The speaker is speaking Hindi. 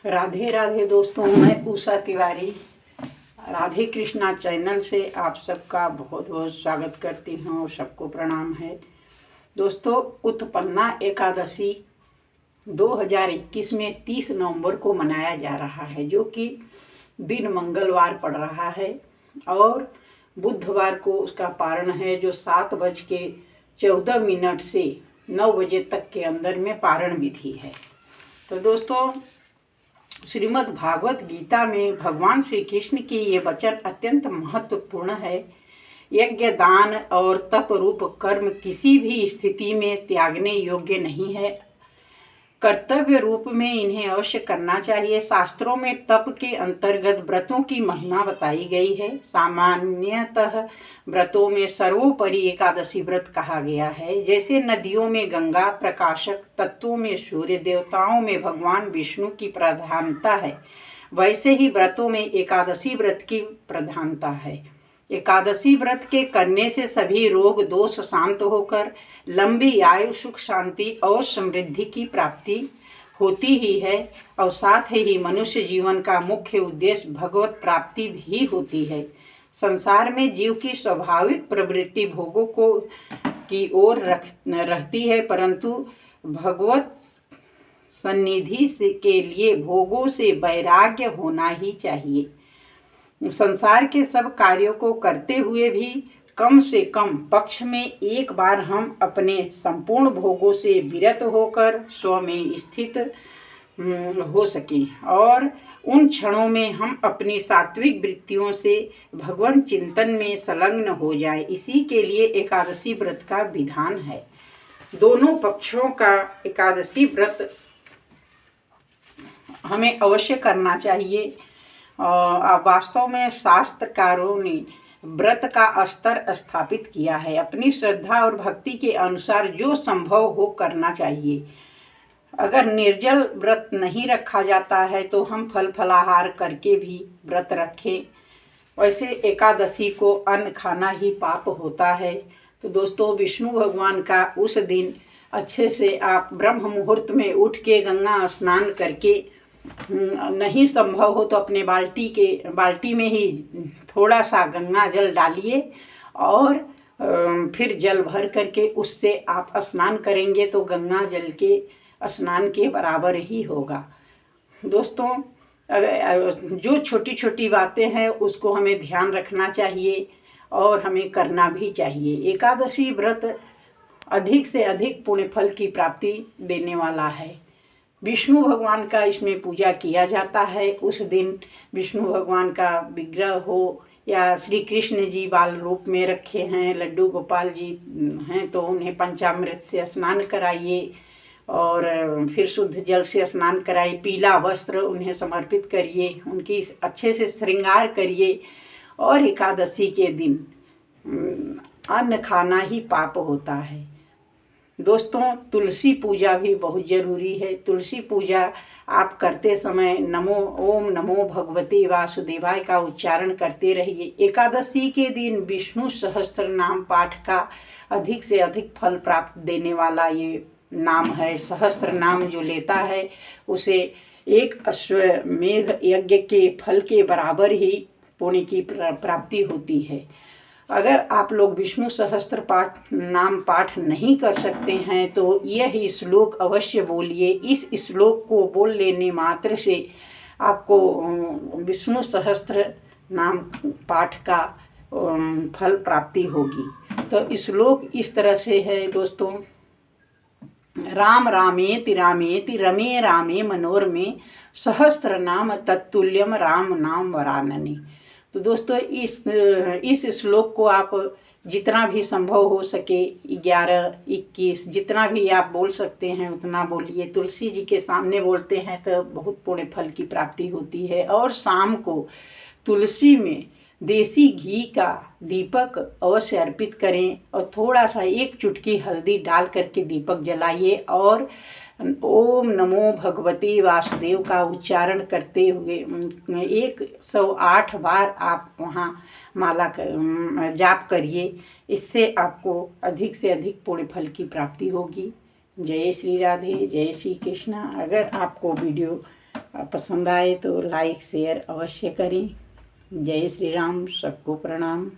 राधे राधे दोस्तों, मैं उषा तिवारी राधे कृष्णा चैनल से आप सबका बहुत बहुत स्वागत करती हूँ और सबको प्रणाम है। दोस्तों, उत्पन्ना एकादशी 2021 में 30 नवंबर को मनाया जा रहा है, जो कि दिन मंगलवार पड़ रहा है और बुधवार को उसका पारण है, जो 7:14 से 9 बजे तक के अंदर में पारण विधि है। तो दोस्तों, श्रीमद् भागवत गीता में भगवान श्री कृष्ण की ये वचन अत्यंत महत्वपूर्ण है। यज्ञ, दान और तप रूप कर्म किसी भी स्थिति में त्यागने योग्य नहीं है। कर्तव्य रूप में इन्हें अवश्य करना चाहिए। शास्त्रों में तप के अंतर्गत व्रतों की महिमा बताई गई है। सामान्यतः व्रतों में सर्वोपरि एकादशी व्रत कहा गया है। जैसे नदियों में गंगा, प्रकाशक तत्वों में सूर्य, देवताओं में भगवान विष्णु की प्रधानता है, वैसे ही व्रतों में एकादशी व्रत की प्रधानता है। एकादशी व्रत के करने से सभी रोग दोष शांत होकर लंबी आयु, सुख, शांति और समृद्धि की प्राप्ति होती ही है और साथ ही मनुष्य जीवन का मुख्य उद्देश्य भगवत प्राप्ति भी होती है। संसार में जीव की स्वाभाविक प्रवृत्ति भोगों को की ओर रहती है, परंतु भगवत सन्निधि के लिए भोगों से वैराग्य होना ही चाहिए। संसार के सब कार्यों को करते हुए भी कम से कम पक्ष में एक बार हम अपने संपूर्ण भोगों से विरत होकर स्व में स्थित हो सकें और उन क्षणों में हम अपनी सात्विक वृत्तियों से भगवान चिंतन में संलग्न हो जाएं। इसी के लिए एकादशी व्रत का विधान है। दोनों पक्षों का एकादशी व्रत हमें अवश्य करना चाहिए। वास्तव में शास्त्रकारों ने व्रत का स्तर स्थापित किया है। अपनी श्रद्धा और भक्ति के अनुसार जो संभव हो करना चाहिए। अगर निर्जल व्रत नहीं रखा जाता है तो हम फल फलाहार करके भी व्रत रखें। वैसे एकादशी को अन्न खाना ही पाप होता है। तो दोस्तों, विष्णु भगवान का उस दिन अच्छे से आप ब्रह्म मुहूर्त में उठ के गंगा स्नान करके, नहीं संभव हो तो अपने बाल्टी में ही थोड़ा सा गंगा जल डालिए और फिर जल भर करके उससे आप स्नान करेंगे तो गंगा जल के स्नान के बराबर ही होगा। दोस्तों, जो छोटी छोटी बातें हैं उसको हमें ध्यान रखना चाहिए और हमें करना भी चाहिए। एकादशी व्रत अधिक से अधिक पुण्य फल की प्राप्ति देने वाला है। विष्णु भगवान का इसमें पूजा किया जाता है। उस दिन विष्णु भगवान का विग्रह हो या श्री कृष्ण जी बाल रूप में रखे हैं, लड्डू गोपाल जी हैं, तो उन्हें पंचामृत से स्नान कराइए और फिर शुद्ध जल से स्नान कराइए। पीला वस्त्र उन्हें समर्पित करिए, उनकी अच्छे से श्रृंगार करिए। और एकादशी के दिन अन्न खाना ही पाप होता है। दोस्तों, तुलसी पूजा भी बहुत ज़रूरी है। तुलसी पूजा आप करते समय ओम नमो भगवते वासुदेवाय का उच्चारण करते रहिए। एकादशी के दिन विष्णु सहस्त्र नाम पाठ का अधिक से अधिक फल प्राप्त देने वाला ये नाम है। सहस्त्र नाम जो लेता है उसे एक अश्वमेध यज्ञ के फल के बराबर ही पुण्य की प्राप्ति होती है। अगर आप लोग विष्णु सहस्त्र नाम पाठ नहीं कर सकते हैं तो यह श्लोक अवश्य बोलिए। इस श्लोक को बोल लेने मात्र से आपको विष्णु सहस्त्र नाम पाठ का फल प्राप्ति होगी। तो श्लोक इस तरह से है दोस्तों, राम रामेति रामेति रमे रामे मनोरमे सहस्त्र नाम तत्तुल्यम राम नाम वरानने। तो दोस्तों, इस श्लोक को आप जितना भी संभव हो सके 11, 21 जितना भी आप बोल सकते हैं उतना बोलिए। तुलसी जी के सामने बोलते हैं तो बहुत पुण्य फल की प्राप्ति होती है। और शाम को तुलसी में देसी घी का दीपक अवश्य अर्पित करें और थोड़ा सा एक चुटकी हल्दी डाल करके दीपक जलाइए और ओम नमो भगवते वासुदेव का उच्चारण करते हुए 108 बार आप वहाँ माला जाप करिए। इससे आपको अधिक से अधिक पुण्य फल की प्राप्ति होगी। जय श्री राधे, जय श्री कृष्णा। अगर आपको वीडियो पसंद आए तो लाइक शेयर अवश्य करें। जय श्री राम, सबको प्रणाम।